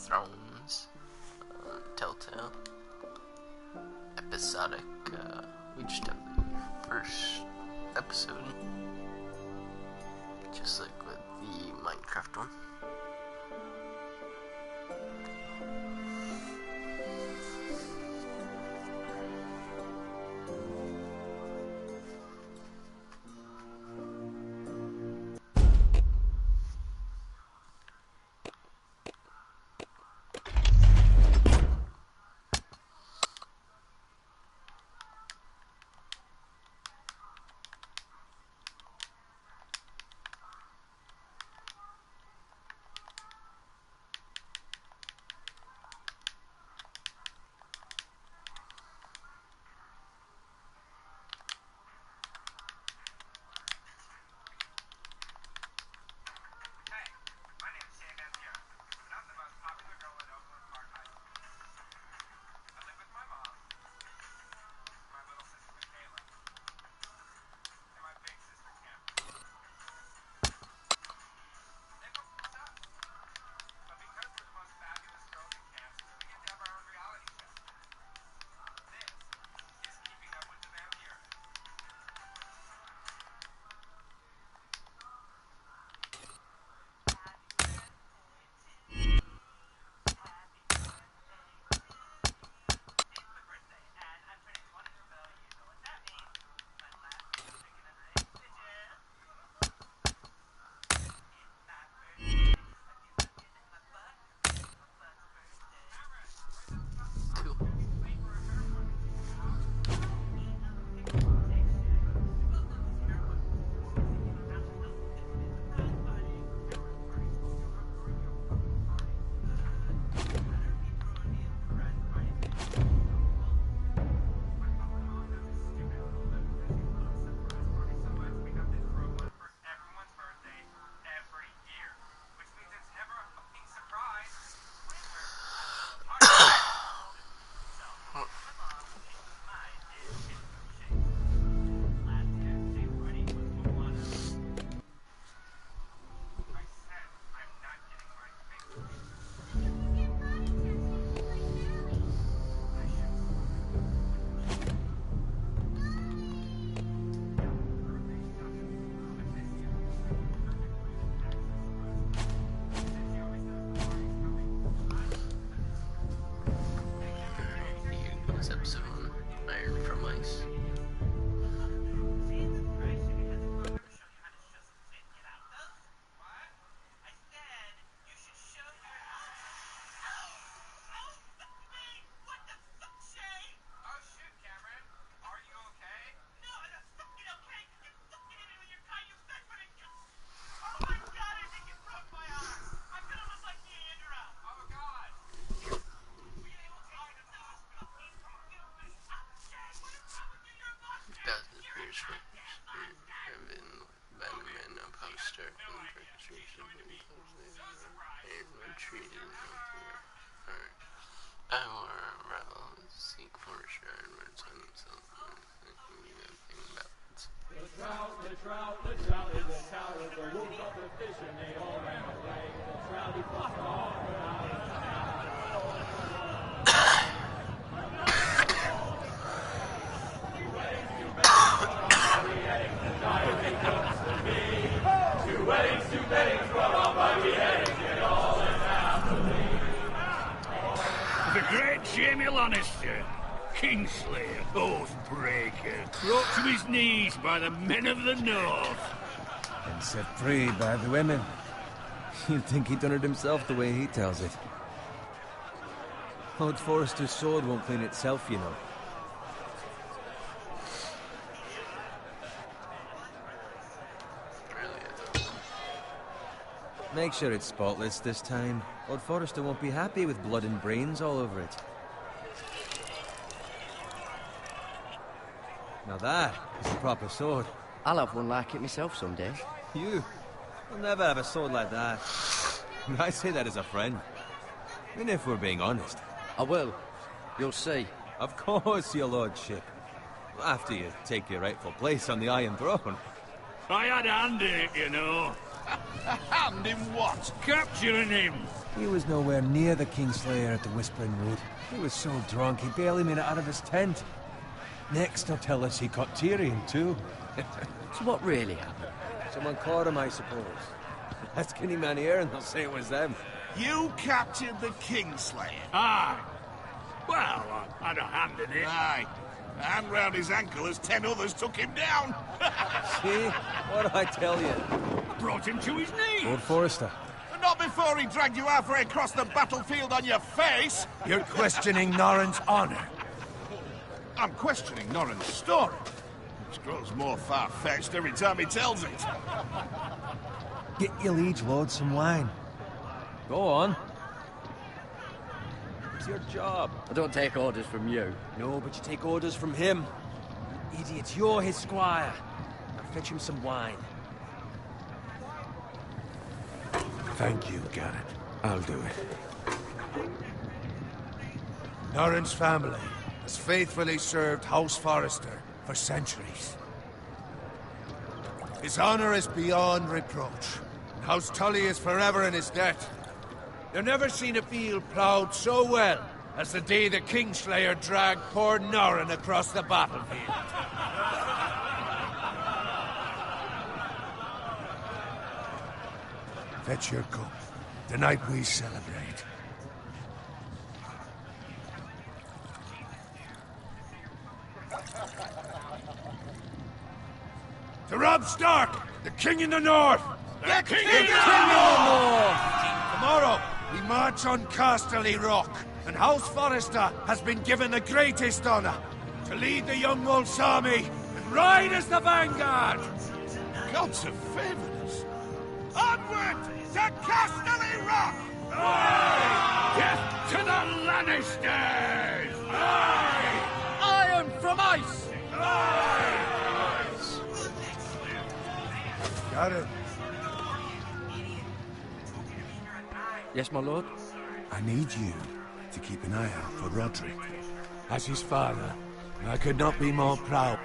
Thrones, Telltale, episodic. We just have the first episode, just like with the Minecraft one. Brought to his knees by the men of the North. And set free by the women. You'd think he'd done it himself the way he tells it. Lord Forrester's sword won't clean itself, you know. Make sure it's spotless this time. Lord Forrester won't be happy with blood and brains all over it. Now that is a proper sword. I'll have one like it myself someday. You? I'll never have a sword like that. I say that as a friend. Even if we're being honest. I will. You'll see. Of course, your lordship. After you take your rightful place on the Iron Throne. I had a hand in it, you know. A hand in what? Capturing him. He was nowhere near the Kingslayer at the Whispering Wood. He was so drunk he barely made it out of his tent. Next, he'll tell us he caught Tyrion, too. So what really happened? Someone caught him, I suppose. Ask any man here and they'll say it was them. You captured the Kingslayer? Aye. Well, I had a hand in it. Aye. A hand round his ankle as 10 others took him down. See? What did I tell you? Brought him to his knees. Lord Forrester. Not before he dragged you halfway across the battlefield on your face. You're questioning Norrin's honor. I'm questioning Norrin's story, which grows more far-fetched every time he tells it. Get your liege lord some wine. Go on. It's your job. I don't take orders from you. No, but you take orders from him. Idiot, you're his squire. Now fetch him some wine. Thank you, Garrett. I'll do it. Norrin's family has faithfully served House Forrester for centuries. His honor is beyond reproach. House Tully is forever in his debt. You've never seen a field ploughed so well as the day the Kingslayer dragged poor Norrin across the battlefield. Fetch your cup. Tonight we celebrate. To Robb Stark, the King in the North! The King in the North! Tomorrow, we march on Casterly Rock, and House Forrester has been given the greatest honor to lead the young wolf's army and ride as the vanguard! Gods have favored us. Onward to Casterly Rock! Aye! Death to the Lannisters! Aye! Iron from ice! Aye! Got it. Yes, my lord? I need you to keep an eye out for Roderick. As his father, I could not be more proud.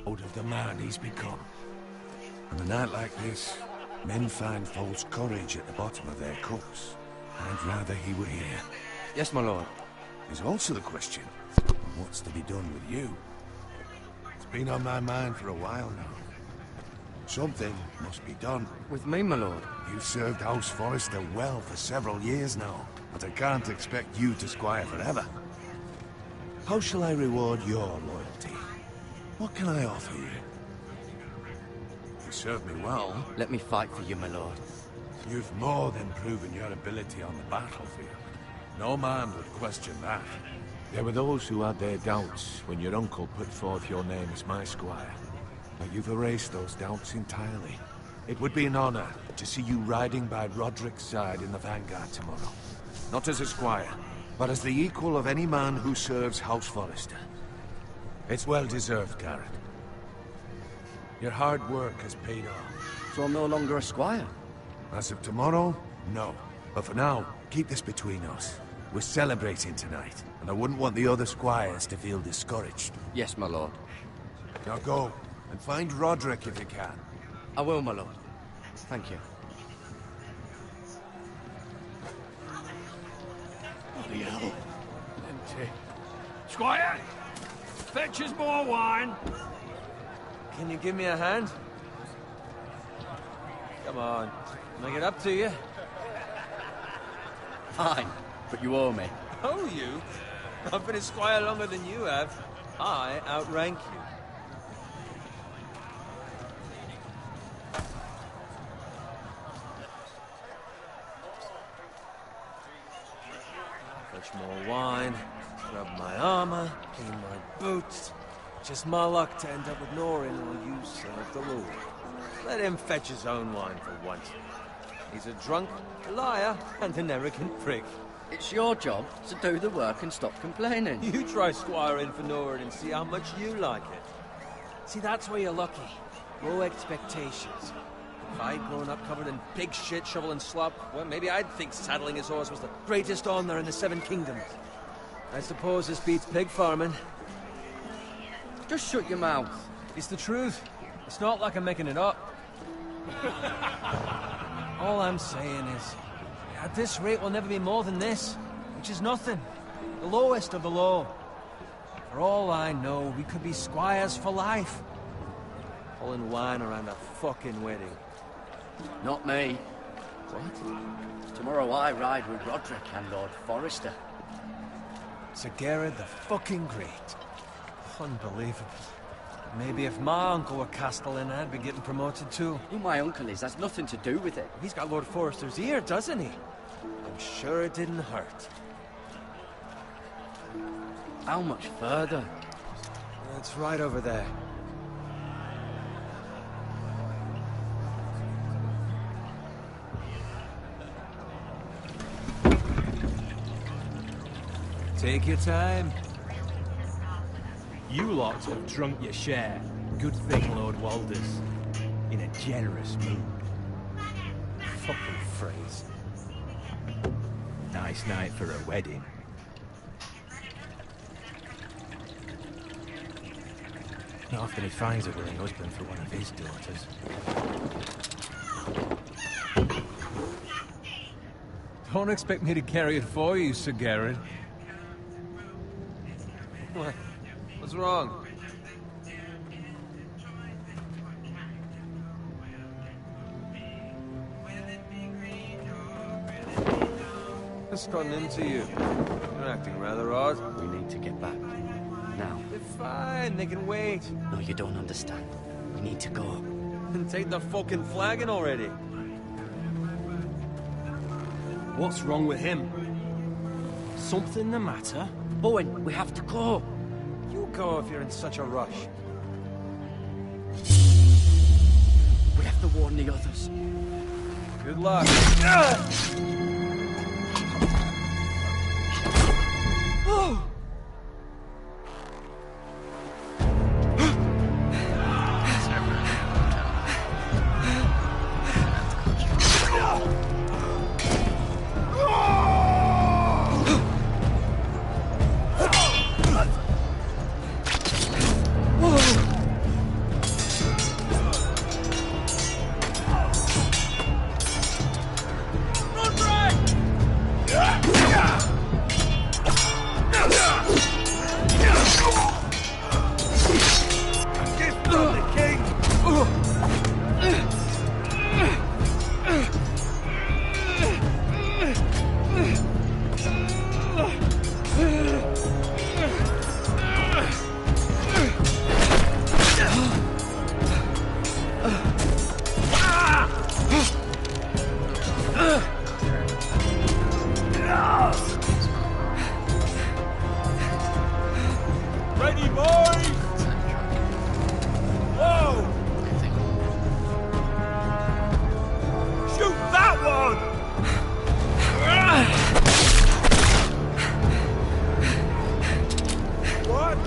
Of the man he's become. On a night like this, men find false courage at the bottom of their cups. I'd rather he were here. Yes, my lord. There's also the question of what's to be done with you. It's been on my mind for a while now. Something must be done. With me, my lord? You've served House Forrester well for several years now, but I can't expect you to squire forever. How shall I reward your loyalty? What can I offer you? You served me well. Let me fight for you, my lord. You've more than proven your ability on the battlefield. No man would question that. There were those who had their doubts when your uncle put forth your name as my squire. But you've erased those doubts entirely. It would be an honor to see you riding by Roderick's side in the vanguard tomorrow. Not as a squire, but as the equal of any man who serves House Forrester. It's well deserved, Garrett. Your hard work has paid off. So I'm no longer a squire? As of tomorrow, no. But for now, keep this between us. We're celebrating tonight, and I wouldn't want the other squires to feel discouraged. Yes, my lord. Now go, and find Roderick if you can. I will, my lord. Thank you. Bloody hell. Empty. Squire! Fetch us more wine. Can you give me a hand? Come on. Make it up to you. Fine, but you owe me. Oh, you? I've been a squire longer than you have. I outrank you. much more wine, scrub my armor, clean my boots. Just my luck to end up with Norin while you serve the Lord. Let him fetch his own wine for once. He's a drunk, a liar, and an arrogant prick. It's your job to do the work and stop complaining. You try squiring for Norin and see how much you like it. See, that's where you're lucky. Low expectations. If I'd grown up covered in pig shit, shovel and slop, well, maybe I'd think saddling his horse was the greatest honor in the Seven Kingdoms. I suppose this beats pig farming. Just shut your mouth. It's the truth. It's not like I'm making it up. All I'm saying is, at this rate we'll never be more than this, which is nothing. The lowest of the low. For all I know, we could be squires for life. Pulling wine around a fucking wedding. Not me. What? Tomorrow I ride with Roderick and Lord Forrester. Sir Garrett the fucking Great. Unbelievable. Maybe if my uncle were Castellan, I'd be getting promoted too. Who my uncle is has nothing to do with it. He's got Lord Forrester's ear, doesn't he? I'm sure it didn't hurt. How much further? It's right over there. Take your time. You lot have drunk your share. Good thing Lord Walder's in a generous mood. Fucking phrase. Nice night for a wedding. Not often he finds a willing husband for one of his daughters. Don't expect me to carry it for you, Sir Garrett. What? What's wrong? What's gotten into you? You're acting rather odd. We need to get back. Now. They're fine, they can wait. No, you don't understand. We need to go. And take the fucking flagon already. What's wrong with him? Something the matter? Bowen, we have to go. You go if you're in such a rush. We have to warn the others. Good luck. Oh! Ready, boys! Whoa! Shoot that one! What?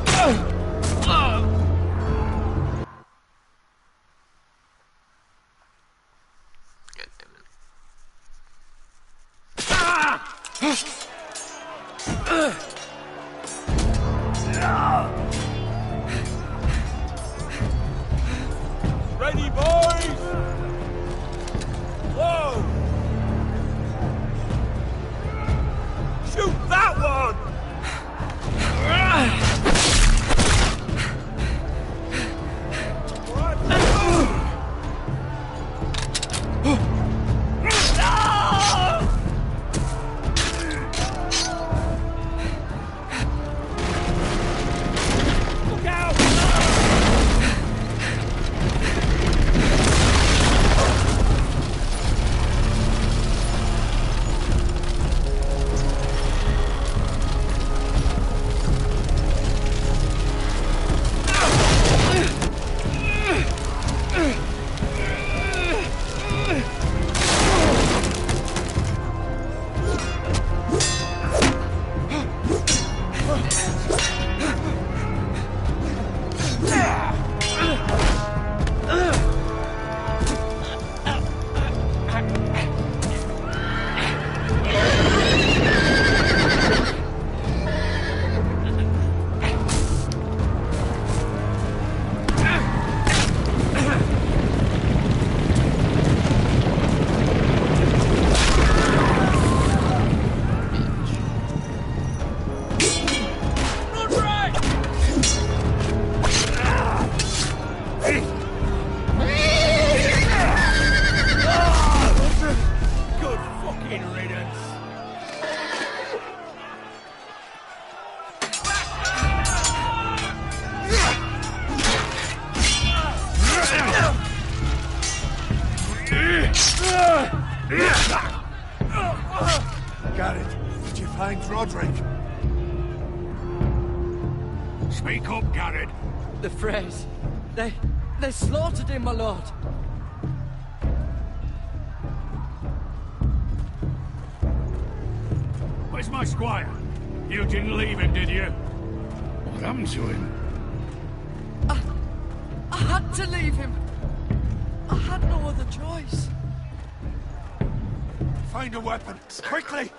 Garrett, did you find Roderick? Speak up, Garrett. The Freys. They slaughtered him, my lord. Where's my squire? You didn't leave him, did you? What happened to him? I had to leave him. I had no other choice. Find a weapon, quickly!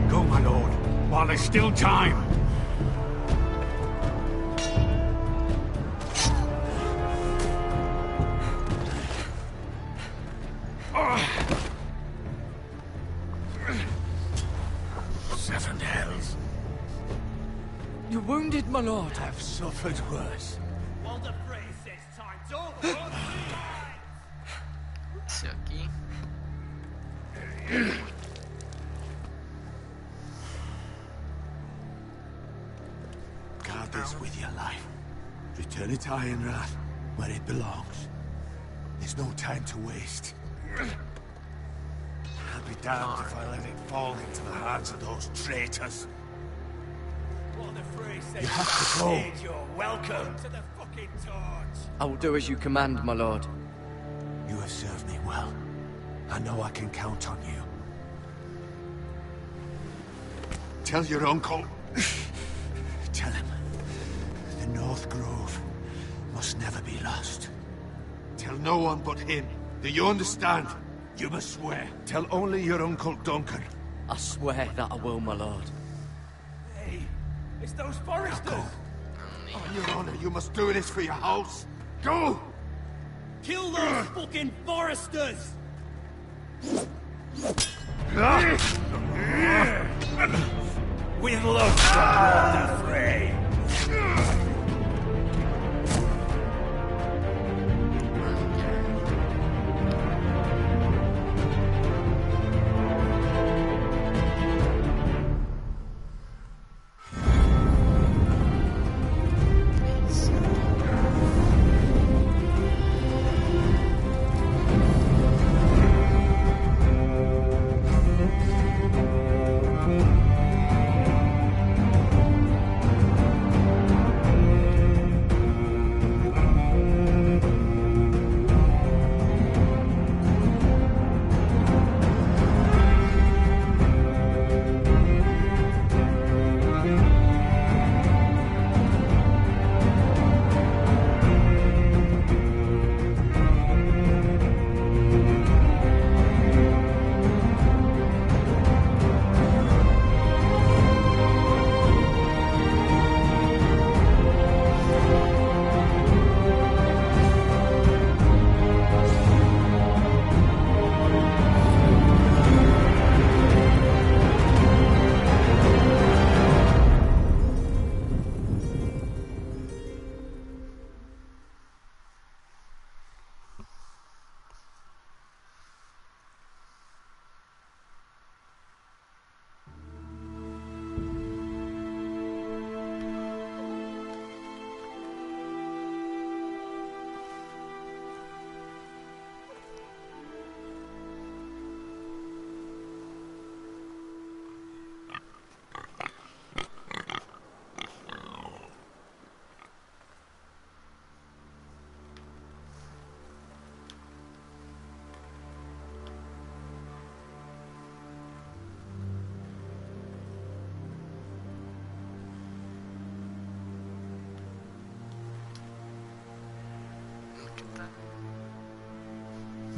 Go, my lord, while there's still time. Seven hells. You're wounded, my lord. I've suffered worse. While the phrase says time's over. Sucky. Guard this with your life. Return it to Ironrath, where it belongs. There's no time to waste. I'll be damned if I let it fall into the hands of those traitors. While the phrase says You have to go. you're welcome to the fucking torch. I will do as you command, my lord. You have served me well. I know I can count on you. Tell your uncle. Tell him. The North Grove must never be lost. Tell no one but him. Do you understand? You must swear. Tell only your Uncle Duncan. I swear that I will, my lord. Hey, it's those foresters. Go. On your honor, you must do this for your house. Go! Kill those fucking foresters. With love from the fray.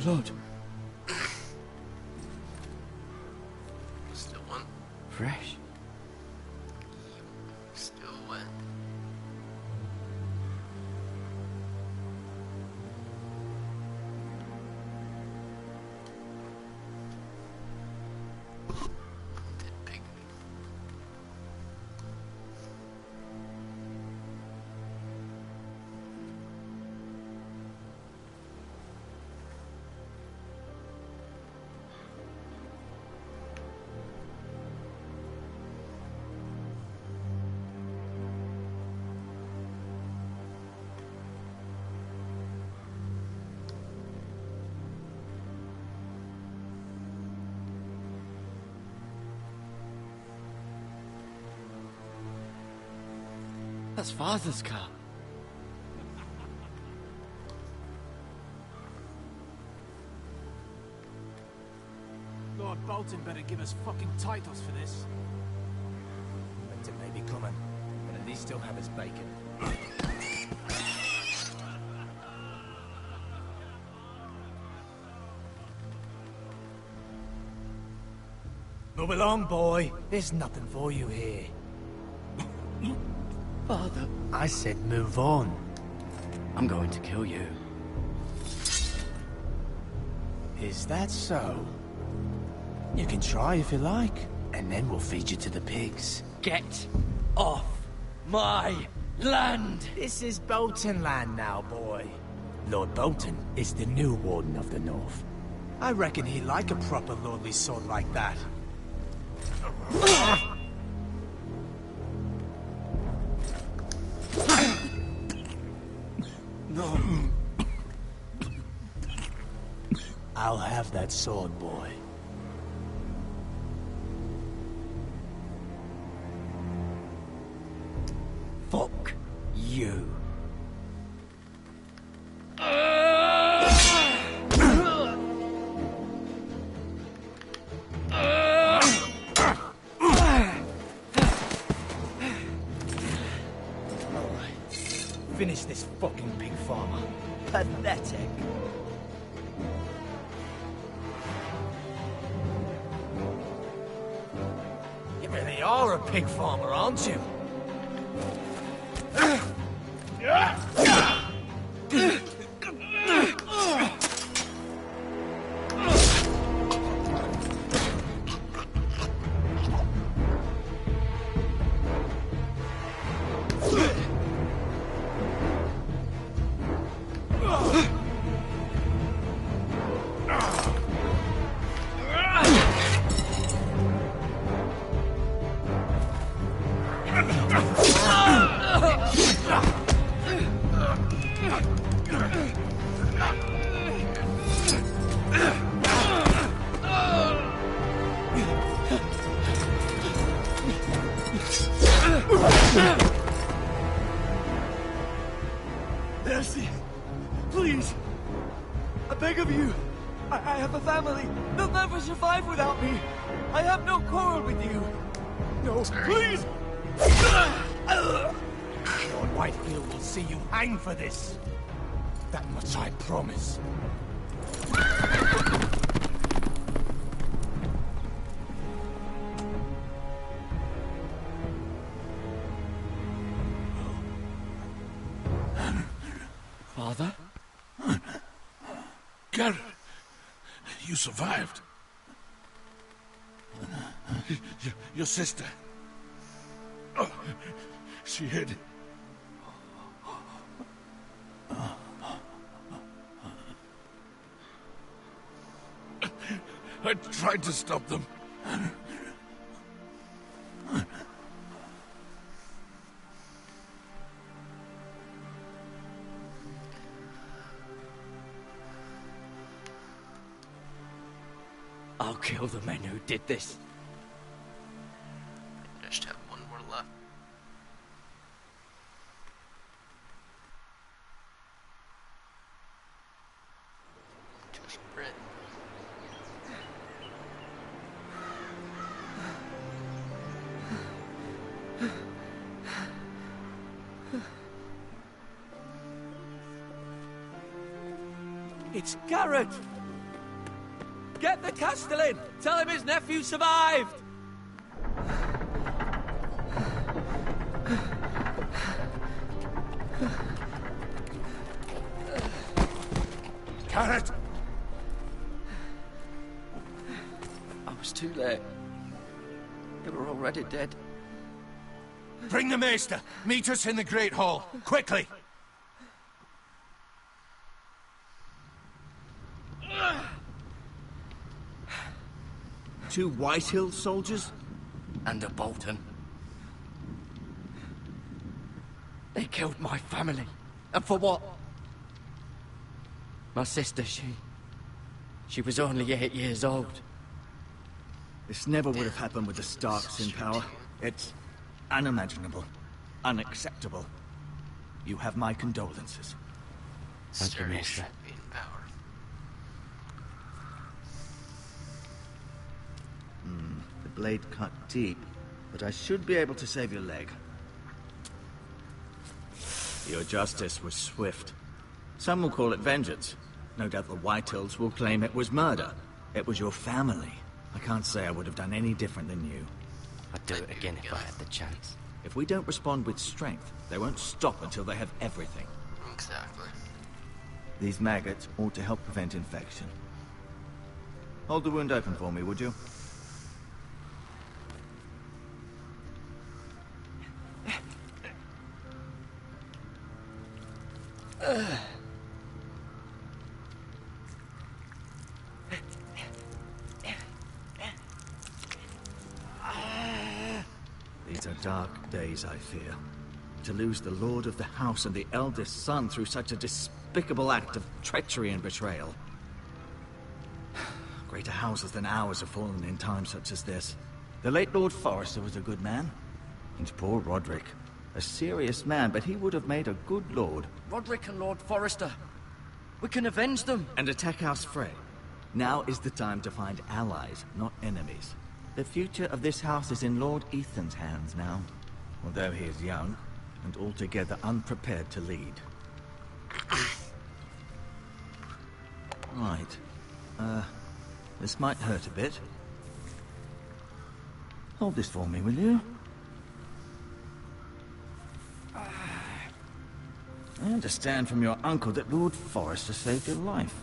Lord. Still one. Fresh. Still wet. Did pig. That's Father's car. Lord Bolton better give us fucking titles for this. Winter may be coming, but at least still have his bacon. Move along, boy. There's nothing for you here. Father, I said move on. I'm going to kill you. Is that so? You can try if you like, and then we'll feed you to the pigs. Get off my land! This is Bolton land now, boy. Lord Bolton is the new Warden of the North. I reckon he'd like a proper lordly sword like that. No. I'll have that sword, boy. Fuck you. Finish this fucking pig farmer. Pathetic. You really are a pig farmer, aren't you? Mercy! Please! I beg of you! I have a family! They'll never survive without me! I have no quarrel with you! No, please! Lord Whitefield will see you hang for this. That much I promise. Father? Garrett, you survived. Your sister. Oh, she hid. I tried to stop them. I'll kill the men who did this. Just have one more left. Just Brit. It's Garrett! Get the Castellan! Tell him his nephew survived! Garrett! I was too late. They were already dead. Bring the maester. Meet us in the Great Hall. Quickly! Two Whitehill soldiers? And a Bolton. They killed my family. And for what? My sister, she was only 8 years old. This never would have happened with the Starks in power. It's unimaginable. unacceptable. You have my condolences. Thank you, mister. In power. The blade cut deep, but I should be able to save your leg. Your justice was swift. Some will call it vengeance. No doubt the Whitehills will claim it was murder. It was your family. I can't say I would have done any different than you. I'd do it again if I had the chance. If we don't respond with strength, they won't stop until they have everything. Exactly. These maggots ought to help prevent infection. Hold the wound open for me, would you? These are dark days, I fear. To lose the lord of the house and the eldest son through such a despicable act of treachery and betrayal. Greater houses than ours have fallen in times such as this. The late Lord Forrester was a good man. And poor Roderick. A serious man, but he would have made a good lord. Roderick and Lord Forrester. We can avenge them. And attack House Frey. Now is the time to find allies, not enemies. The future of this house is in Lord Ethan's hands now. Although he is young, and altogether unprepared to lead. Right. This might hurt a bit. Hold this for me, will you? I understand from your uncle that Lord Forrester saved your life.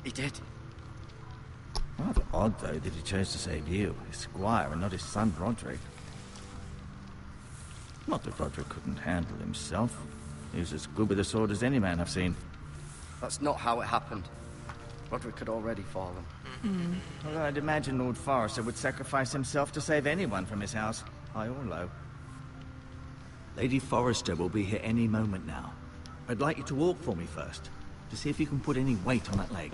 He did. Rather odd, though, that he chose to save you, his squire, and not his son Roderick. Not that Roderick couldn't handle himself. He was as good with a sword as any man I've seen. That's not how it happened. Roderick had already fallen. Well, I'd imagine Lord Forrester would sacrifice himself to save anyone from his house, high or low. Lady Forrester will be here any moment now. I'd like you to walk for me first, to see if you can put any weight on that leg.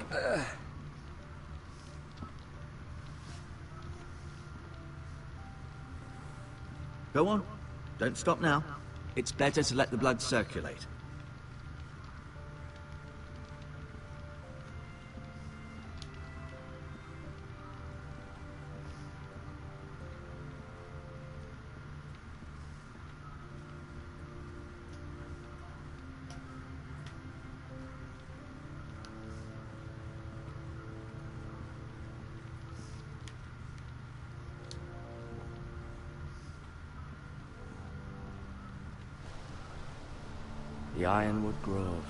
Go on. Don't stop now. It's better to let the blood circulate. The Ironwood Grove.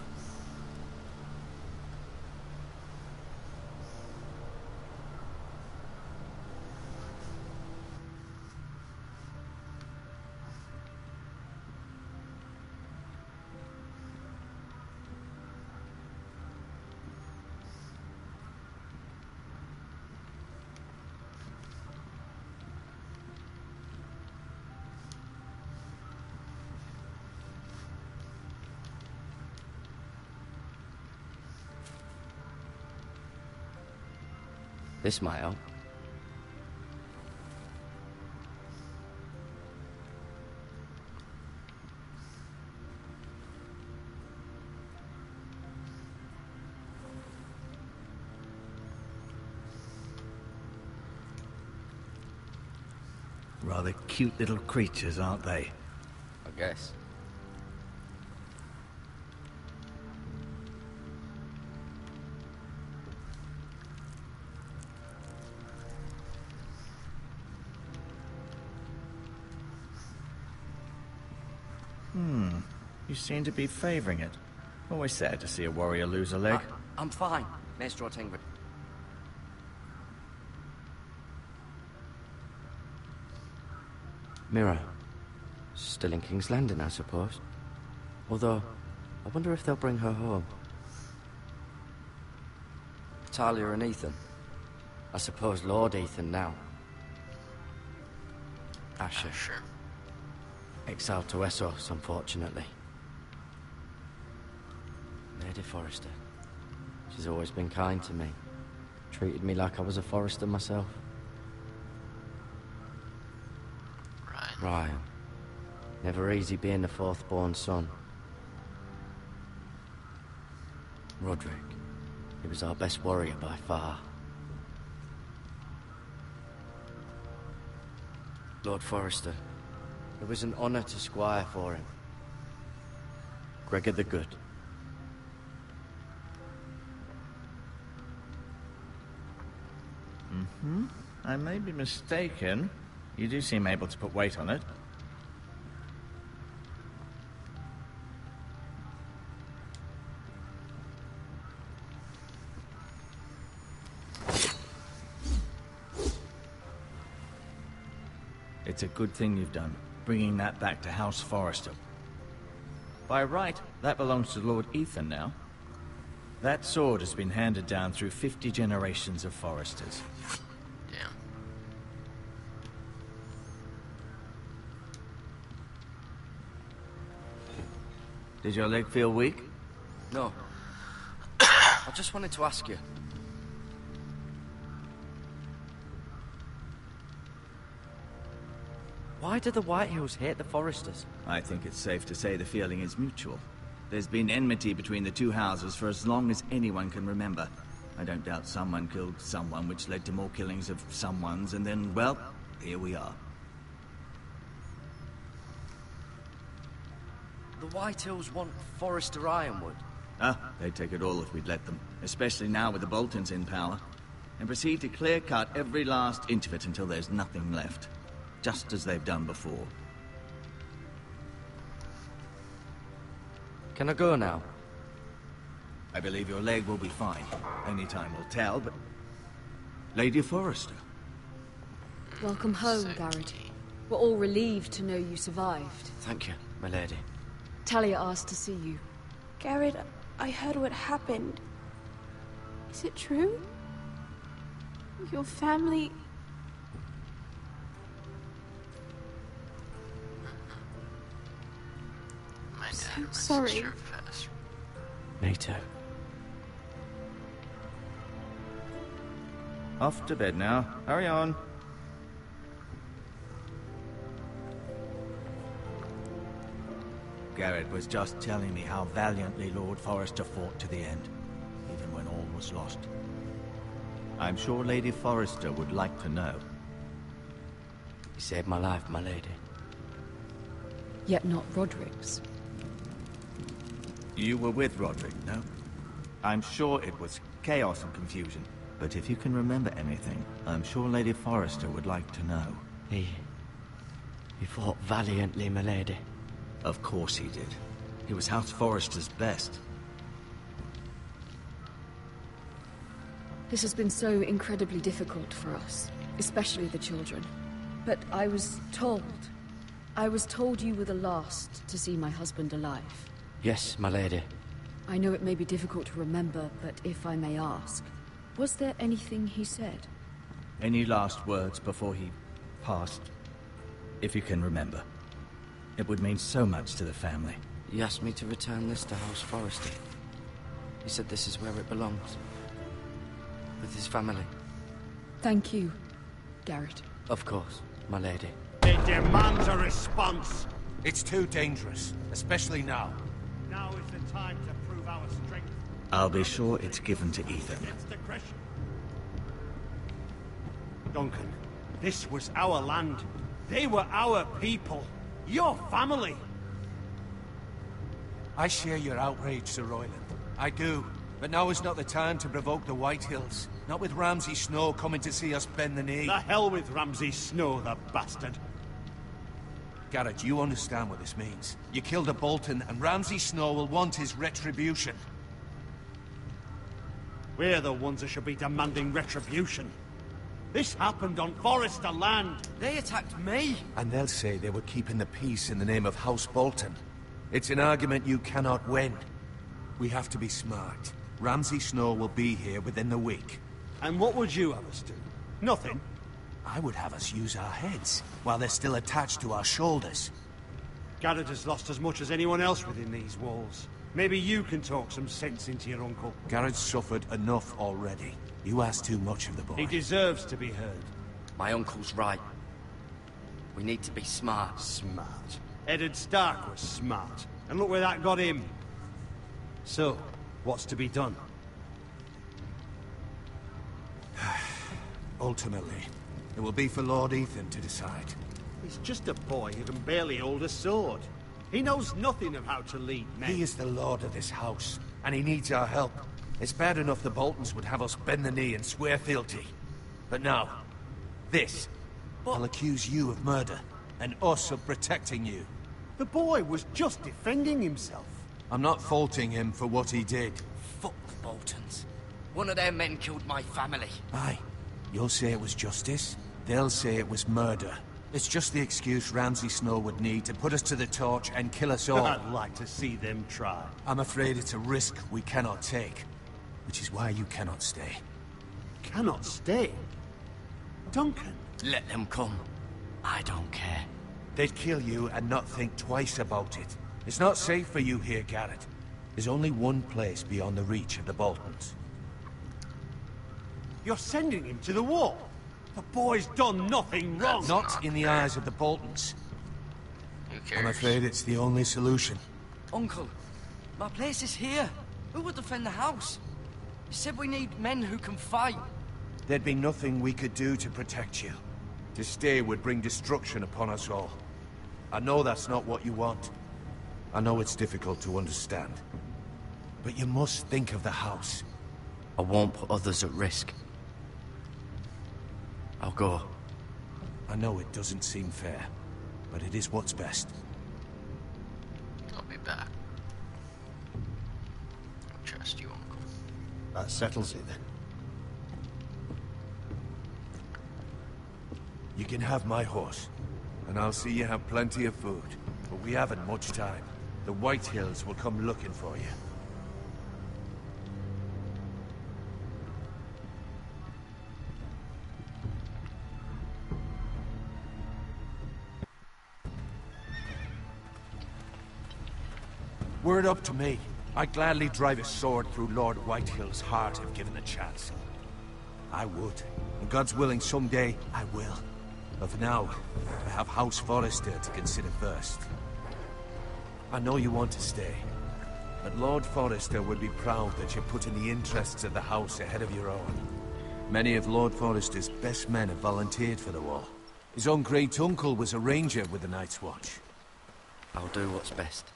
This might help. Rather cute little creatures, aren't they? I guess. You seem to be favoring it. Always sad to see a warrior lose a leg. I'm fine, Maestro Tingrid. Mira. Still in King's Landing, I suppose. Although, I wonder if they'll bring her home. Talia and Ethan. I suppose Lord Ethan now. Asher. Exiled to Essos, unfortunately. Lady Forrester. She's always been kind to me. Treated me like I was a Forrester myself. Ryan. Never easy being the fourth-born son. Roderick, he was our best warrior by far. Lord Forrester, it was an honor to squire for him. Gregor the Good. I may be mistaken. You do seem able to put weight on it. It's a good thing you've done, bringing that back to House Forrester. By right, that belongs to Lord Ethan now. That sword has been handed down through 50 generations of Forresters. Damn. Did your leg feel weak? No. I just wanted to ask you. Why do the Whitehills hate the Forresters? I think it's safe to say the feeling is mutual. There's been enmity between the two houses for as long as anyone can remember. I don't doubt someone killed someone, which led to more killings of someones, and then, well, here we are. The Whitehills want Forrester Ironwood. They'd take it all if we'd let them, especially now with the Boltons in power, and proceed to clear-cut every last inch of it until there's nothing left, just as they've done before. Can I go now? I believe your leg will be fine. Only time will tell, but... Lady Forrester. Welcome home, Garrett. We're all relieved to know you survived. Thank you, my lady. Talia asked to see you. Garrett, I heard what happened. Is it true? Your family... My dad So was sorry. sure fast. Me too. Off to bed now. Hurry on. Garrett was just telling me how valiantly Lord Forrester fought to the end, even when all was lost. I'm sure Lady Forrester would like to know. You saved my life, my lady. Yet not Roderick's. You were with Roderick, no? I'm sure it was chaos and confusion, but if you can remember anything, I'm sure Lady Forrester would like to know. He fought valiantly, my lady. Of course he did. He was House Forrester's best. This has been so incredibly difficult for us, especially the children. But I was told you were the last to see my husband alive. Yes, my lady. I know it may be difficult to remember, but if I may ask, was there anything he said? Any last words before he passed? If you can remember. It would mean so much to the family. He asked me to return this to House Forrester. He said this is where it belongs. With his family. Thank you, Garrett. Of course, my lady. It demands a response. It's too dangerous, especially now. Now is the time to prove our strength I'll be sure it's given to Ethan. against aggression. Duncan, this was our land. They were our people. Your family. I share your outrage, Sir Royland. I do. But now is not the time to provoke the Whitehills. Not with Ramsay Snow coming to see us bend the knee. The hell with Ramsay Snow, the bastard. Garrett, you understand what this means. You killed a Bolton, and Ramsay Snow will want his retribution. We're the ones that should be demanding retribution. This happened on Forrester land. They attacked me! And they'll say they were keeping the peace in the name of House Bolton. It's an argument you cannot win. We have to be smart. Ramsay Snow will be here within the week. And what would you have us do? Nothing. I would have us use our heads, while they're still attached to our shoulders. Garrett has lost as much as anyone else within these walls. Maybe you can talk some sense into your uncle. Garrett's suffered enough already. You ask too much of the boy. He deserves to be heard. My uncle's right. We need to be smart. Smart. Eddard Stark was smart, and look where that got him. So, what's to be done? Ultimately, it will be for Lord Ethan to decide. He's just a boy who can barely hold a sword. He knows nothing of how to lead men. He is the lord of this house, and he needs our help. It's bad enough the Boltons would have us bend the knee and swear fealty. But now, this. I'll accuse you of murder, and us of protecting you. The boy was just defending himself. I'm not faulting him for what he did. Fuck the Boltons. One of their men killed my family. Aye. You'll say it was justice. They'll say it was murder. It's just the excuse Ramsay Snow would need to put us to the torch and kill us all. I'd like to see them try. I'm afraid it's a risk we cannot take. Which is why you cannot stay. Cannot stay? Duncan? Let them come. I don't care. They'd kill you and not think twice about it. It's not safe for you here, Garrett. There's only one place beyond the reach of the Boltons. You're sending him to the wall? The boy's done nothing wrong. Not in the eyes of the Boltons. Who cares? I'm afraid it's the only solution. Uncle, my place is here. Who would defend the house? You said we need men who can fight. There'd be nothing we could do to protect you. To stay would bring destruction upon us all. I know that's not what you want. I know it's difficult to understand. But you must think of the house. I won't put others at risk. I'll go. I know it doesn't seem fair, but it is what's best. I'll be back. I trust you, Uncle. That settles it then. You can have my horse, and I'll see you have plenty of food. But we haven't much time. The White Hills will come looking for you. Were it up to me, I'd gladly drive a sword through Lord Whitehill's heart if given the chance. I would. And God's willing, someday I will. But for now, I have House Forrester to consider first. I know you want to stay, but Lord Forrester would be proud that you're putting the interests of the house ahead of your own. Many of Lord Forrester's best men have volunteered for the war. His own great-uncle was a ranger with the Night's Watch. I'll do what's best.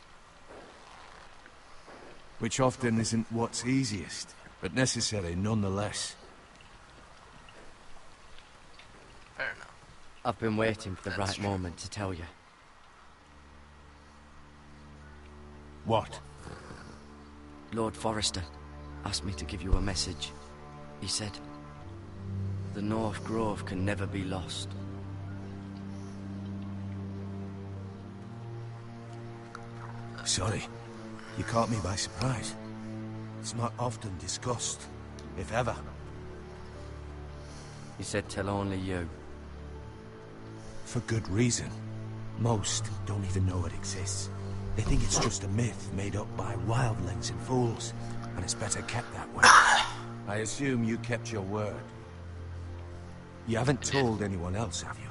Which often isn't what's easiest, but necessary nonetheless. Fair enough. I've been waiting for the right moment to tell you. What? Lord Forrester asked me to give you a message. He said, the North Grove can never be lost. Sorry. You caught me by surprise. It's not often discussed, if ever. He said tell only you. For good reason. Most don't even know it exists. They think it's just a myth made up by wildlings and fools, and it's better kept that way. I assume you kept your word. You haven't told anyone else, have you?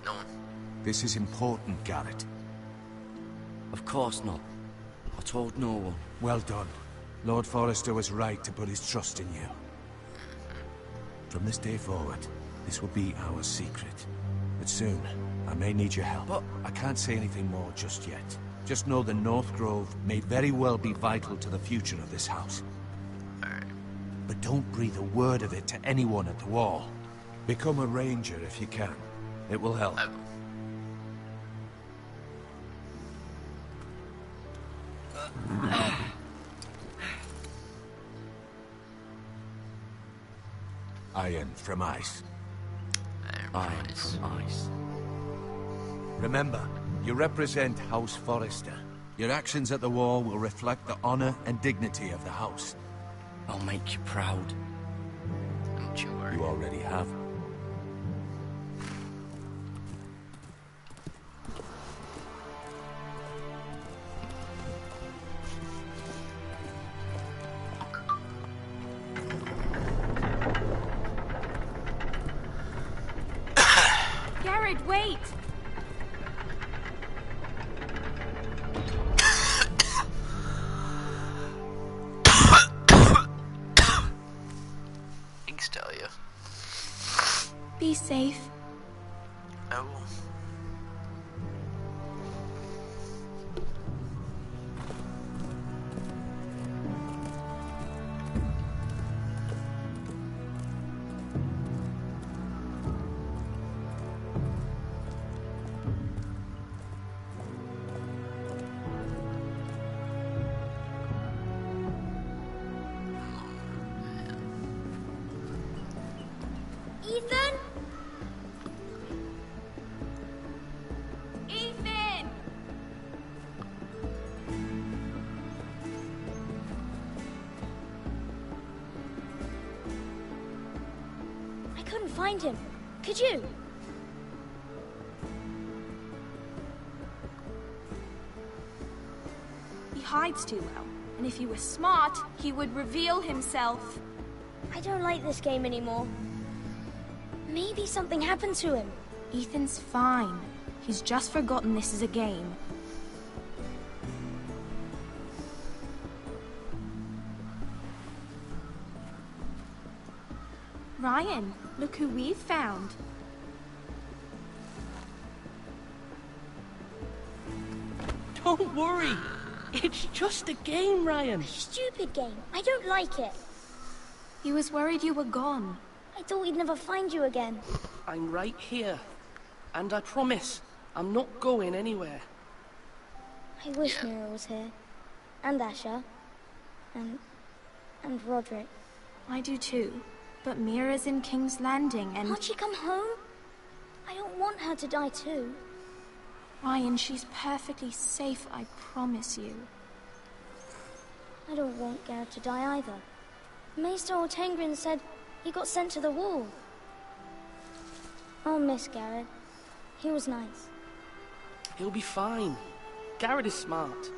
No one. This is important, Garrett. Of course not. I told no one. Well done. Lord Forrester was right to put his trust in you. From this day forward, this will be our secret. But soon, I may need your help. But I can't say anything more just yet. Just know the North Grove may very well be vital to the future of this house. Alright. But don't breathe a word of it to anyone at the wall. Become a ranger if you can. It will help. I will. Iron from ice. Iron from ice. Remember, you represent House Forrester. Your actions at the war will reflect the honor and dignity of the house. I'll make you proud. Don't you worry. You already have. Garrett, wait! Be safe. I will. Ethan? Ethan! I couldn't find him. Could you? He hides too well, and if he were smart, he would reveal himself. I don't like this game anymore. Maybe something happened to him. Ethan's fine. He's just forgotten this is a game. Ryan, look who we've found. Don't worry. It's just a game, Ryan. Stupid game. I don't like it. He was worried you were gone. I thought we'd never find you again. I'm right here. And I promise, I'm not going anywhere. I wish Mira was here. And Asher. And Roderick. I do too. But Mira's in King's Landing and... Can't she come home? I don't want her to die too. Ryan, she's perfectly safe, I promise you. I don't want Garrett to die either. Maester Ortengrin said he got sent to the wall. I'll miss Garrett. He was nice. He'll be fine. Garrett is smart.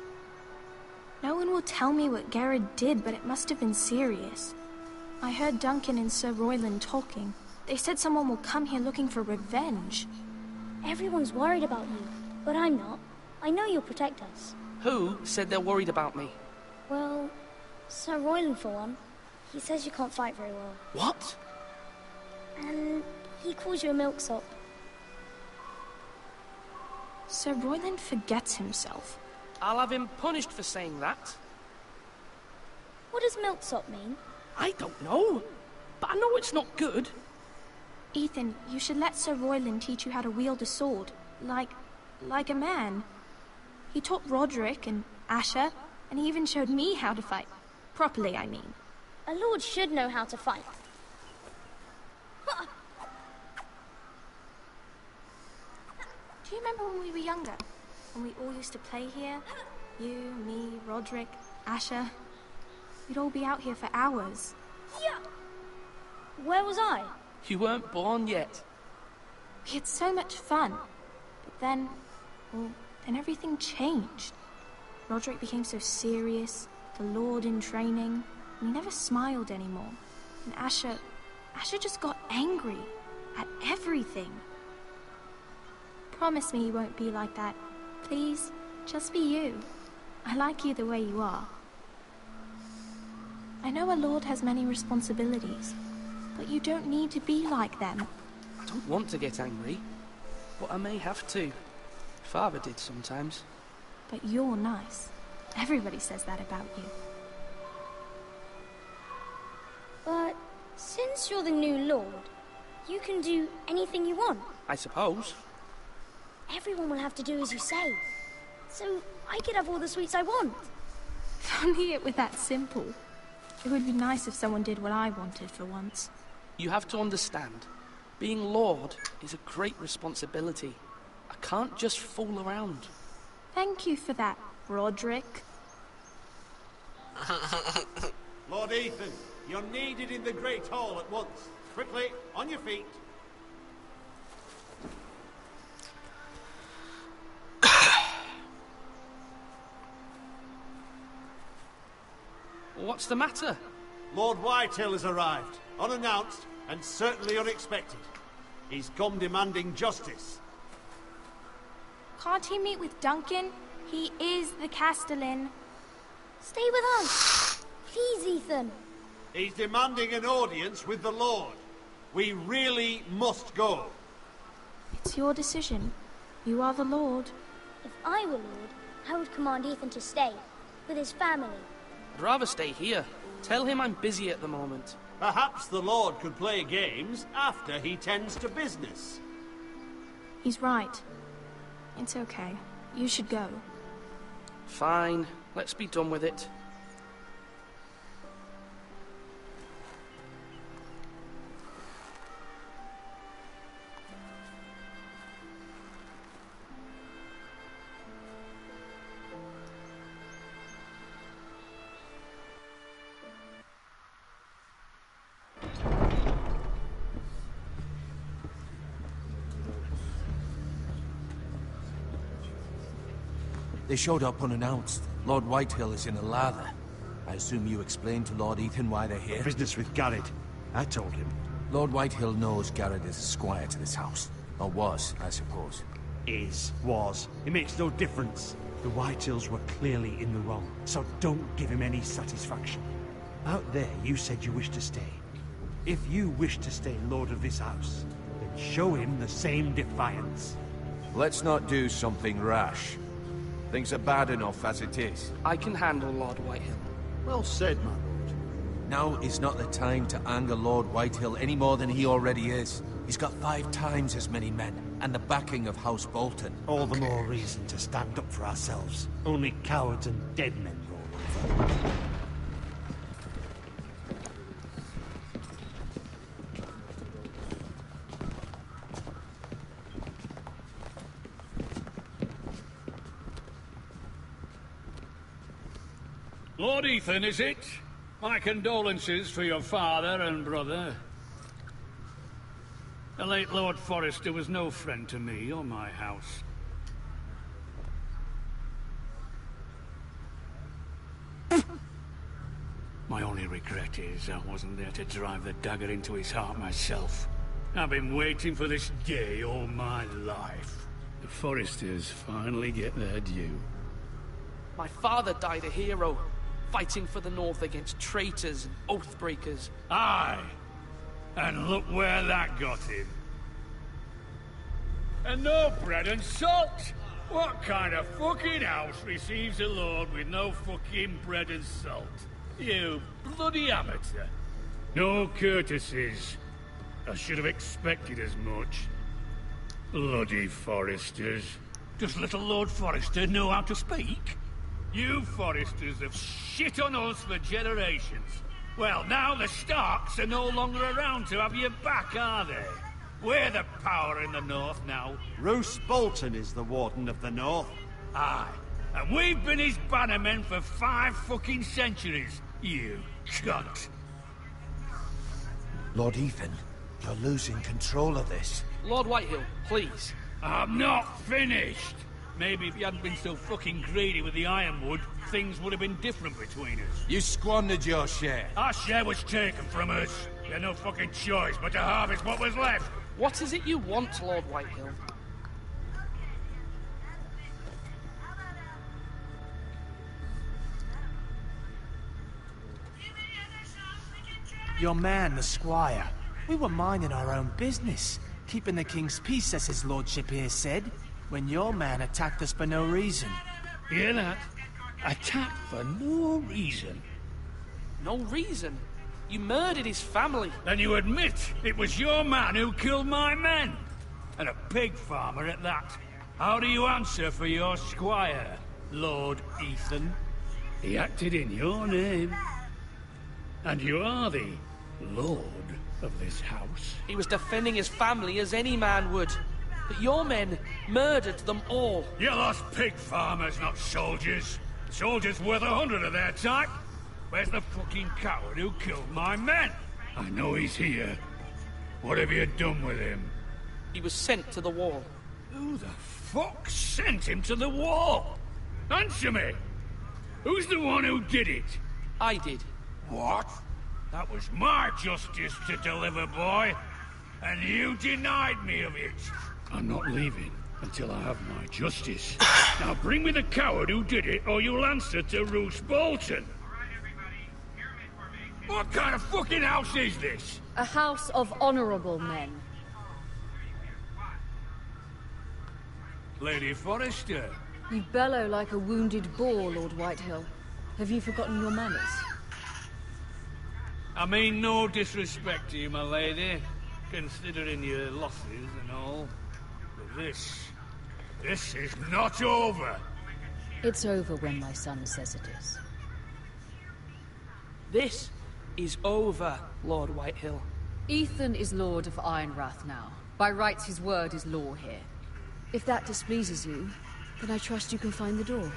No one will tell me what Garrett did, but it must have been serious. I heard Duncan and Sir Royland talking. They said someone will come here looking for revenge. Everyone's worried about you, but I'm not. I know you'll protect us. Who said they're worried about me? Well, Sir Royland for one. He says you can't fight very well. What? And he calls you a milksop. Sir Royland forgets himself. I'll have him punished for saying that. What does milksop mean? I don't know, but I know it's not good. Ethan, you should let Sir Royland teach you how to wield a sword. Like a man. He taught Roderick and Asher, and he even showed me how to fight. Properly, I mean. A lord should know how to fight. Do you remember when we were younger? When we all used to play here? You, me, Roderick, Asher. We'd all be out here for hours. Yeah. Where was I? You weren't born yet. We had so much fun. But then, well, then everything changed. Roderick became so serious, the Lord in training, and he never smiled anymore. And Asher just got angry at everything. Promise me you won't be like that. Please, just be you. I like you the way you are. I know a lord has many responsibilities, but you don't need to be like them. I don't want to get angry, but I may have to. Father did sometimes. But you're nice. Everybody says that about you. But since you're the new lord, you can do anything you want. I suppose. Everyone will have to do as you say. So I could have all the sweets I want. If only it were that simple. It would be nice if someone did what I wanted for once. You have to understand, being Lord is a great responsibility. I can't just fool around. Thank you for that, Roderick. Lord Ethan, you're needed in the Great Hall at once. Quickly, on your feet. What's the matter? Lord Whitehill has arrived, unannounced and certainly unexpected. He's come demanding justice. Can't he meet with Duncan? He is the Castellan. Stay with us. Please, Ethan. He's demanding an audience with the Lord. We really must go. It's your decision. You are the Lord. If I were Lord, I would command Ethan to stay, with his family. I'd rather stay here. Tell him I'm busy at the moment. Perhaps the Lord could play games after he tends to business. He's right. It's okay. You should go. Fine. Let's be done with it. They showed up unannounced. Lord Whitehill is in a lather. I assume you explained to Lord Ethan why they're here? Business with Garrett. I told him. Lord Whitehill knows Garrett is a squire to this house. Or was, I suppose. Was. It makes no difference. The Whitehills were clearly in the wrong, so don't give him any satisfaction. Out there, you said you wished to stay. If you wish to stay Lord of this house, then show him the same defiance. Let's not do something rash. Things are bad enough as it is. I can handle Lord Whitehill. Well said, my lord. Now is not the time to anger Lord Whitehill any more than he already is. He's got 5 times as many men, and the backing of House Bolton. All the more reason to stand up for ourselves. Only cowards and dead men roll over. Lord Ethan, is it? My condolences for your father and brother. The late Lord Forrester was no friend to me or my house. My only regret is I wasn't there to drive the dagger into his heart myself. I've been waiting for this day all my life. The Forresters finally get their due. My father died a hero, fighting for the North against traitors and oath-breakers. Aye! And look where that got him. And no bread and salt! What kind of fucking house receives a lord with no fucking bread and salt? You bloody amateur. No courtesies. I should have expected as much. Bloody Forresters. Does little Lord Forrester know how to speak? You Forresters have shit on us for generations. Well, now the Starks are no longer around to have your back, are they? We're the power in the North now. Roose Bolton is the Warden of the North. Aye. And we've been his bannermen for 5 fucking centuries, you cunt. Lord Ethan, you're losing control of this. Lord Whitehill, please. I'm not finished. Maybe if you hadn't been so fucking greedy with the ironwood, things would have been different between us. You squandered your share. Our share was taken from us. We had no fucking choice but to harvest what was left. What is it you want, Lord Whitehill? Your man, the squire. We were minding our own business, keeping the king's peace, as his lordship here said, when your man attacked us for no reason. Hear that? Attacked for no reason. No reason? You murdered his family. Then you admit it was your man who killed my men. And a pig farmer at that. How do you answer for your squire, Lord Ethan? He acted in your name. And you are the Lord of this house. He was defending his family as any man would. But your men murdered them all. You lost pig farmers, not soldiers. Soldiers worth 100 of their type. Where's the fucking coward who killed my men? I know he's here. What have you done with him? He was sent to the wall. Who the fuck sent him to the wall? Answer me! Who's the one who did it? I did. What? That was my justice to deliver, boy. And you denied me of it. I'm not leaving until I have my justice. Now bring me the coward who did it, or you'll answer to Roose Bolton. What kind of fucking house is this? A house of honorable men. Lady Forrester. You bellow like a wounded boar, Lord Whitehill. Have you forgotten your manners? I mean no disrespect to you, my lady, considering your losses and all. But this is not over. It's over when my son says it is. This is over, Lord Whitehill. Ethan is Lord of Ironrath now. By rights, his word is law here. If that displeases you, then I trust you can find the door.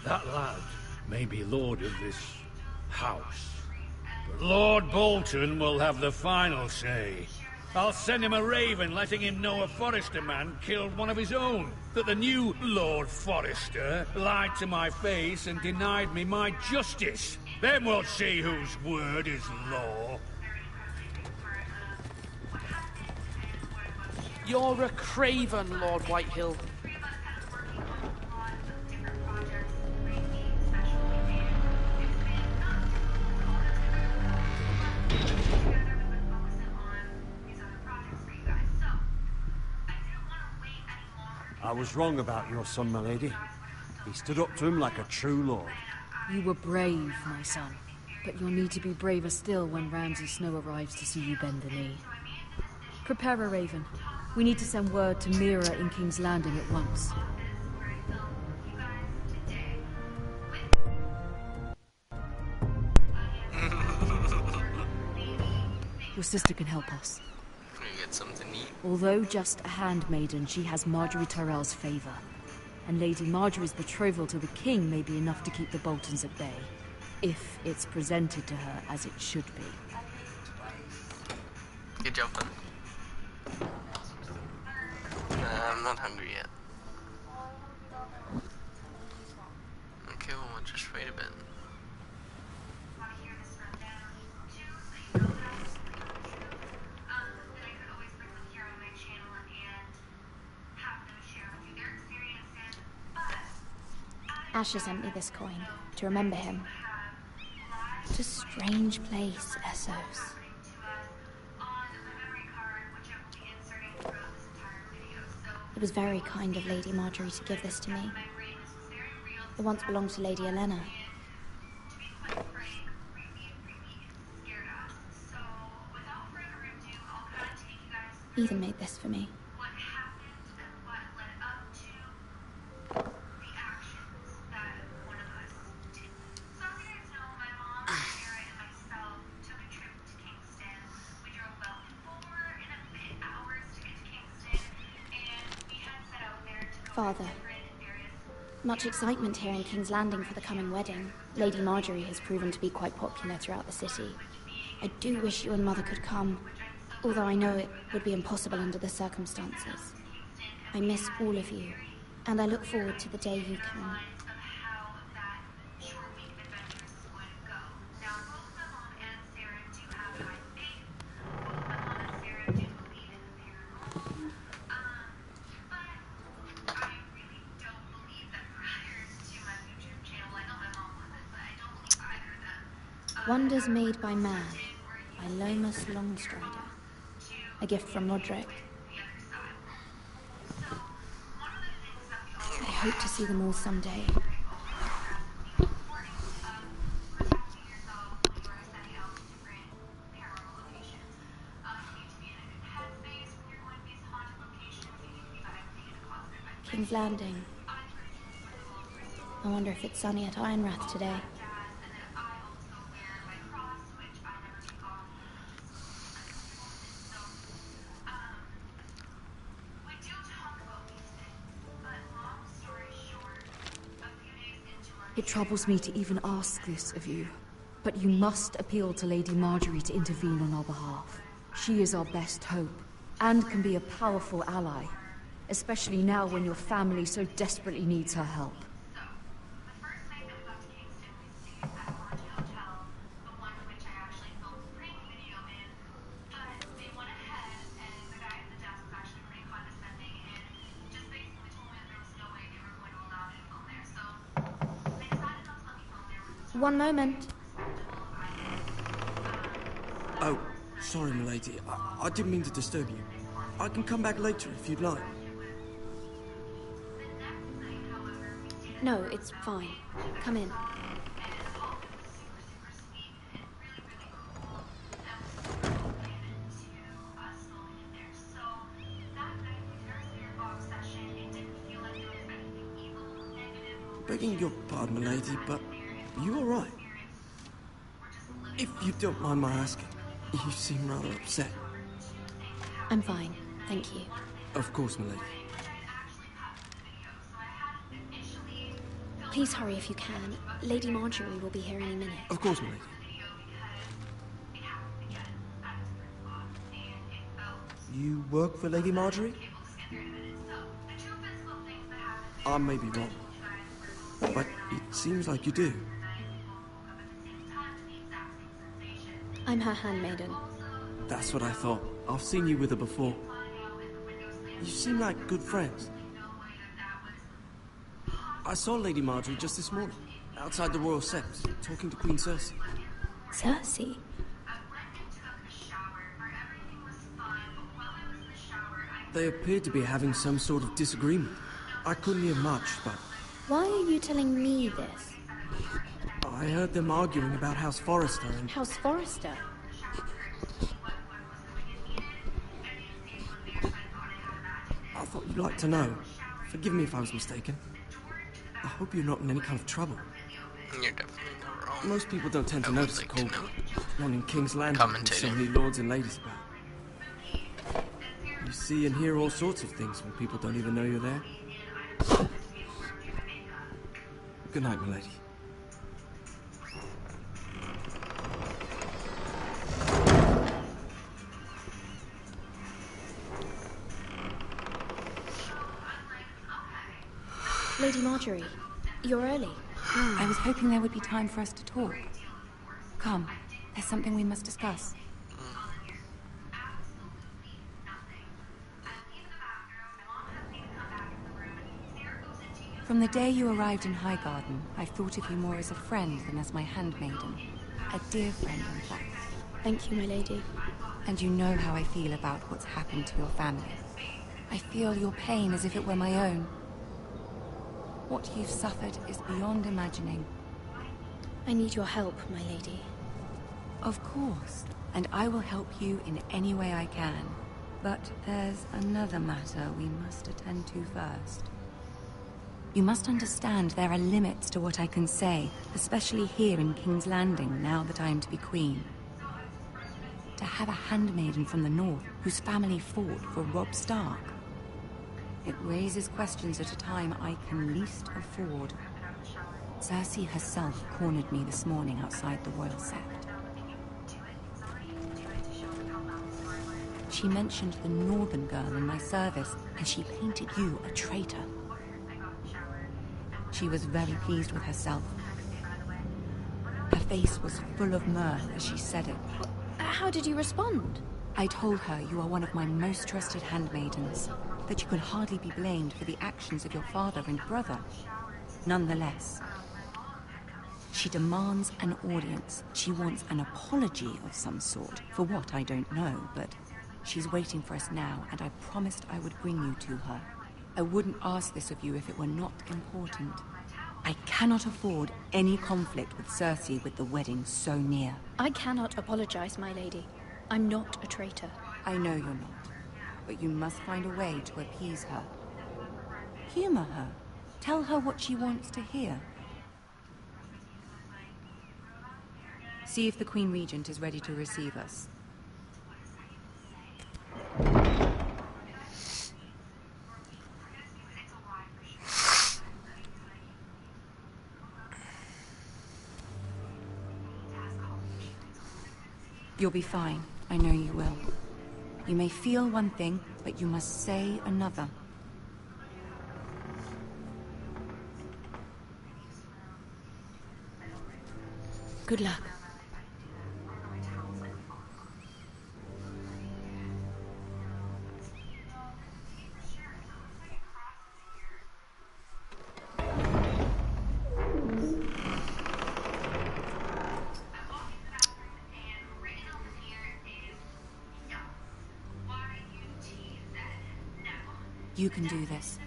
That lad may be lord of this house, but Lord Bolton will have the final say. I'll send him a raven letting him know a Forrester man killed one of his own. That the new Lord Forrester lied to my face and denied me my justice. Then we'll see whose word is law. You're a craven, Lord Whitehill. I was wrong about your son, my lady. He stood up to him like a true lord. You were brave, my son. But you'll need to be braver still when Ramsay Snow arrives to see you bend the knee. Prepare a raven. We need to send word to Mira in King's Landing at once. Your sister can help us. Can we get something to eat? Although just a handmaiden, she has Marjorie Tyrell's favor. And Lady Marjorie's betrothal to the king may be enough to keep the Boltons at bay. If it's presented to her as it should be. Good job, hun. I'm not hungry yet. Okay, well, we'll just wait a bit. Asher sent me this coin to remember him. What a strange place, Essos. It was very kind of Lady Marjorie to give this to me. It once belonged to Lady Elena. Ethan made this for me. Father, much excitement here in King's Landing for the coming wedding. Lady Marjorie has proven to be quite popular throughout the city. I do wish you and Mother could come, although I know it would be impossible under the circumstances. I miss all of you, and I look forward to the day you can. Wonders Made by Man, by Lomas Longstrider. A gift from Roderick. I hope to see them all someday. King's Landing. I wonder if it's sunny at Ironrath today. It troubles me to even ask this of you, but you must appeal to Lady Marjorie to intervene on our behalf. She is our best hope, and can be a powerful ally, especially now when your family so desperately needs her help. One moment. Oh, sorry, milady. I didn't mean to disturb you. I can come back later if you'd like. No, it's fine. Come in. Begging your pardon, milady, but you all right? If you don't mind my asking, you seem rather upset. I'm fine, thank you. Of course, milady. Please hurry if you can. Lady Marjorie will be here any minute. Of course, milady. You work for Lady Marjorie? I may be wrong, but it seems like you do. I'm her handmaiden. That's what I thought. I've seen you with her before. You seem like good friends. I saw Lady Marjorie just this morning, outside the Royal Sept, talking to Queen Cersei. Cersei? They appeared to be having some sort of disagreement. I couldn't hear much, but... Why are you telling me this? I heard them arguing about House Forrester and... House Forrester? I thought you'd like to know. Forgive me if I was mistaken. I hope you're not in any kind of trouble. You're definitely not wrong. Most people don't tend to notice a cold. Not in King's Landing with so many lords and ladies about. You see and hear all sorts of things when people don't even know you're there. Good night, milady. Lady Marjorie, you're early. I was hoping there would be time for us to talk. Come, there's something we must discuss. From the day you arrived in Highgarden, I thought of you more as a friend than as my handmaiden. A dear friend, in fact. Thank you, my lady. And you know how I feel about what's happened to your family. I feel your pain as if it were my own. What you've suffered is beyond imagining. I need your help, my lady. Of course, and I will help you in any way I can. But there's another matter we must attend to first. You must understand there are limits to what I can say, especially here in King's Landing, now that I am to be queen. To have a handmaiden from the north whose family fought for Robb Stark. It raises questions at a time I can least afford. Cersei herself cornered me this morning outside the Royal Sept. She mentioned the northern girl in my service, and she painted you a traitor. She was very pleased with herself. Her face was full of mirth as she said it. How did you respond? I told her you are one of my most trusted handmaidens, that you can hardly be blamed for the actions of your father and brother. Nonetheless, she demands an audience. She wants an apology of some sort. For what, I don't know, but she's waiting for us now, and I promised I would bring you to her. I wouldn't ask this of you if it were not important. I cannot afford any conflict with Cersei with the wedding so near. I cannot apologize, my lady. I'm not a traitor. I know you're not, but you must find a way to appease her. Humor her. Tell her what she wants to hear. See if the Queen Regent is ready to receive us. You'll be fine. I know you will. You may feel one thing, but you must say another. Good luck. You can do this.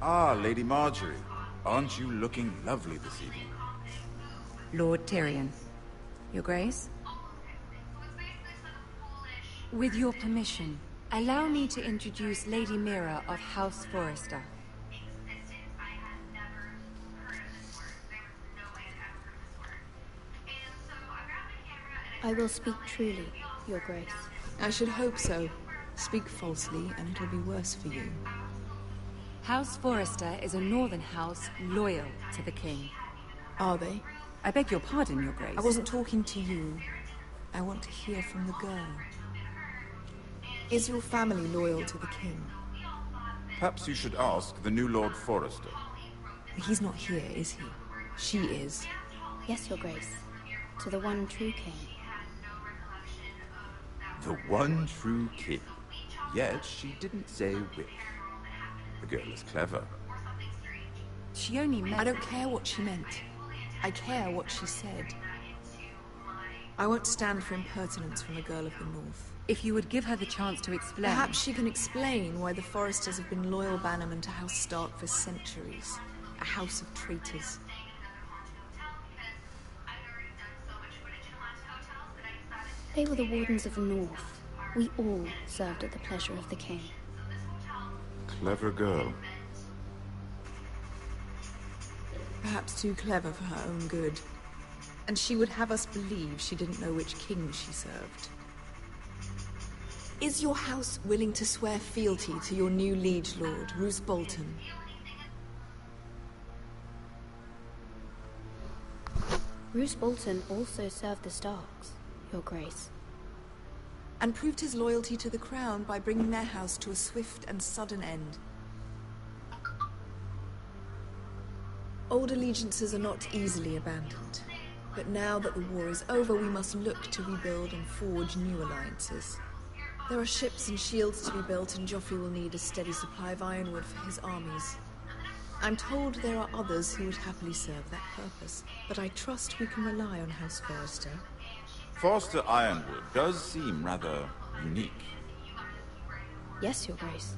Ah, Lady Marjorie. Aren't you looking lovely this evening? Lord Tyrion. Your Grace? With your permission, allow me to introduce Lady Mira of House Forrester. I will speak truly, Your Grace. I should hope so. Speak falsely, and it'll be worse for you. House Forrester is a northern house loyal to the king. Are they? I beg your pardon, Your Grace. I wasn't talking to you. I want to hear from the girl. Is your family loyal to the king? Perhaps you should ask the new Lord Forrester. He's not here, is he? She is. Yes, Your Grace. To the one true king. The one true king. Yet she didn't say which. The girl is clever. She only meant... I don't care what she meant. I care what she said. I won't stand for impertinence from a girl of the North. If you would give her the chance to explain... Perhaps she can explain why the Forresters have been loyal bannermen to House Stark for centuries. A house of traitors. They were the Wardens of the North. We all served at the pleasure of the king. Clever girl. Perhaps too clever for her own good. And she would have us believe she didn't know which king she served. Is your house willing to swear fealty to your new liege lord, Roose Bolton? Roose Bolton also served the Starks, Your Grace. And proved his loyalty to the crown by bringing their house to a swift and sudden end. Old allegiances are not easily abandoned. But now that the war is over, we must look to rebuild and forge new alliances. There are ships and shields to be built, and Joffrey will need a steady supply of ironwood for his armies. I'm told there are others who would happily serve that purpose, but I trust we can rely on House Forrester. Forster Ironwood does seem rather unique. Yes, Your Grace.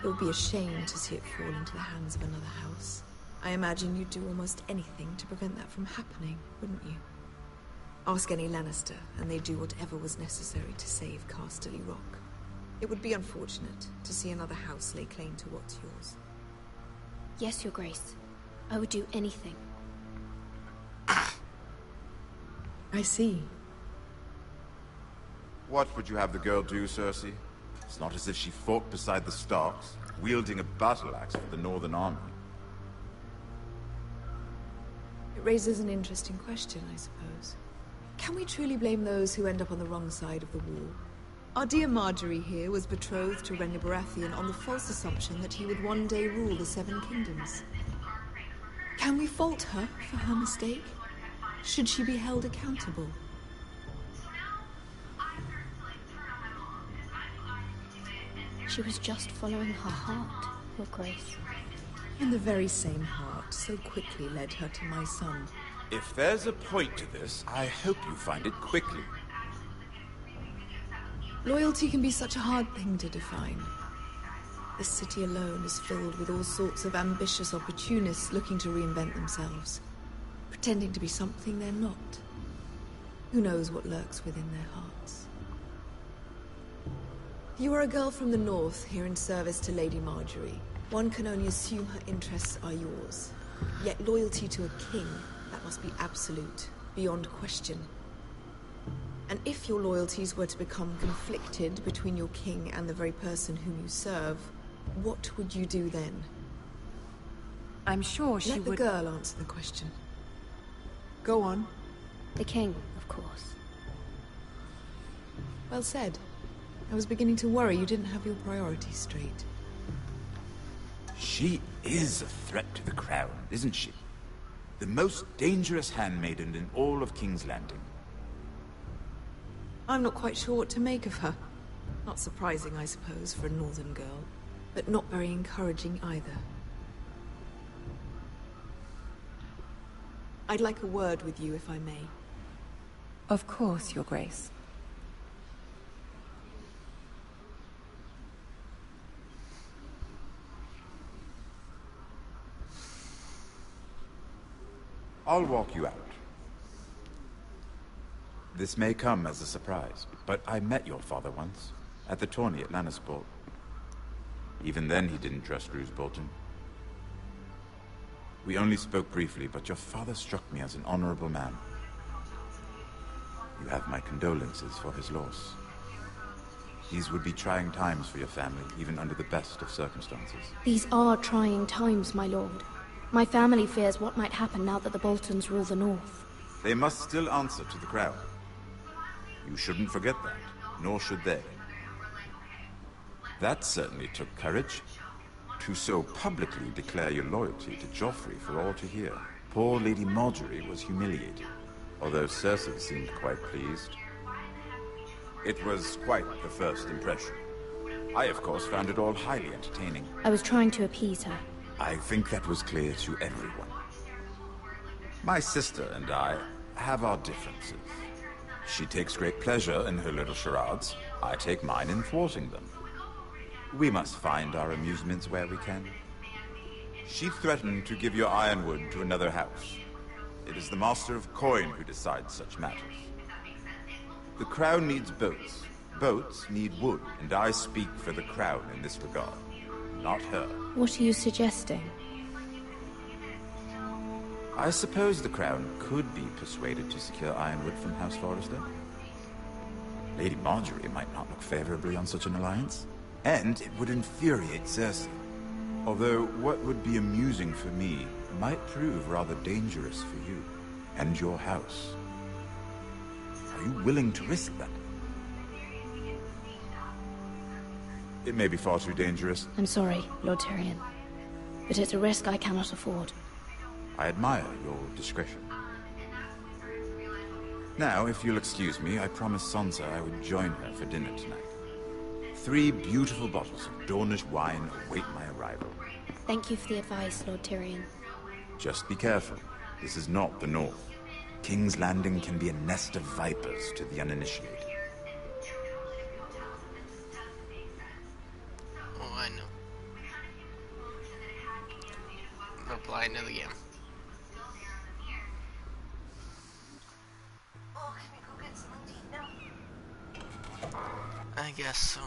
It would be a shame to see it fall into the hands of another house. I imagine you'd do almost anything to prevent that from happening, wouldn't you? Ask any Lannister, and they'd do whatever was necessary to save Casterly Rock. It would be unfortunate to see another house lay claim to what's yours. Yes, Your Grace. I would do anything. I see. What would you have the girl do, Cersei? It's not as if she fought beside the Starks, wielding a battle axe for the Northern Army. It raises an interesting question, I suppose. Can we truly blame those who end up on the wrong side of the war? Our dear Marjorie here was betrothed to Renly Baratheon on the false assumption that he would one day rule the Seven Kingdoms. Can we fault her for her mistake? Should she be held accountable? She was just following her heart, Your Grace. And the very same heart so quickly led her to my son. If there's a point to this, I hope you find it quickly. Loyalty can be such a hard thing to define. This city alone is filled with all sorts of ambitious opportunists looking to reinvent themselves, pretending to be something they're not. Who knows what lurks within their hearts? You are a girl from the north, here in service to Lady Marjorie. One can only assume her interests are yours. Yet loyalty to a king, that must be absolute, beyond question. And if your loyalties were to become conflicted between your king and the very person whom you serve, what would you do then? I'm sure she would... Let the girl answer the question. Go on. The king, of course. Well said. I was beginning to worry you didn't have your priorities straight. She is a threat to the crown, isn't she? The most dangerous handmaiden in all of King's Landing. I'm not quite sure what to make of her. Not surprising, I suppose, for a northern girl, but not very encouraging either. I'd like a word with you, if I may. Of course, Your Grace. I'll walk you out. This may come as a surprise, but I met your father once, at the tourney at Lannisport. Even then he didn't trust Roose Bolton. We only spoke briefly, but your father struck me as an honorable man. You have my condolences for his loss. These would be trying times for your family, even under the best of circumstances. These are trying times, my lord. My family fears what might happen now that the Boltons rule the North. They must still answer to the crown. You shouldn't forget that, nor should they. That certainly took courage. To so publicly declare your loyalty to Joffrey for all to hear. Poor Lady Margaery was humiliated, although Cersei seemed quite pleased. It was quite the first impression. I, of course, found it all highly entertaining. I was trying to appease her. I think that was clear to everyone. My sister and I have our differences. She takes great pleasure in her little charades. I take mine in thwarting them. We must find our amusements where we can. She threatened to give your ironwood to another house. It is the Master of Coin who decides such matters. The crown needs boats. Boats need wood, and I speak for the crown in this regard, not her. What are you suggesting? I suppose the crown could be persuaded to secure ironwood from House Forrester. Lady Margaery might not look favorably on such an alliance. And it would infuriate Cersei. Although what would be amusing for me might prove rather dangerous for you and your house. Are you willing to risk that? It may be far too dangerous. I'm sorry, Lord Tyrion, but it's a risk I cannot afford. I admire your discretion. Now, if you'll excuse me, I promised Sansa I would join her for dinner tonight. 3 beautiful bottles of Dornish wine await my arrival. Thank you for the advice, Lord Tyrion. Just be careful. This is not the North. King's Landing can be a nest of vipers to the uninitiated. Oh, I know. I'm gonna play another game. I guess so.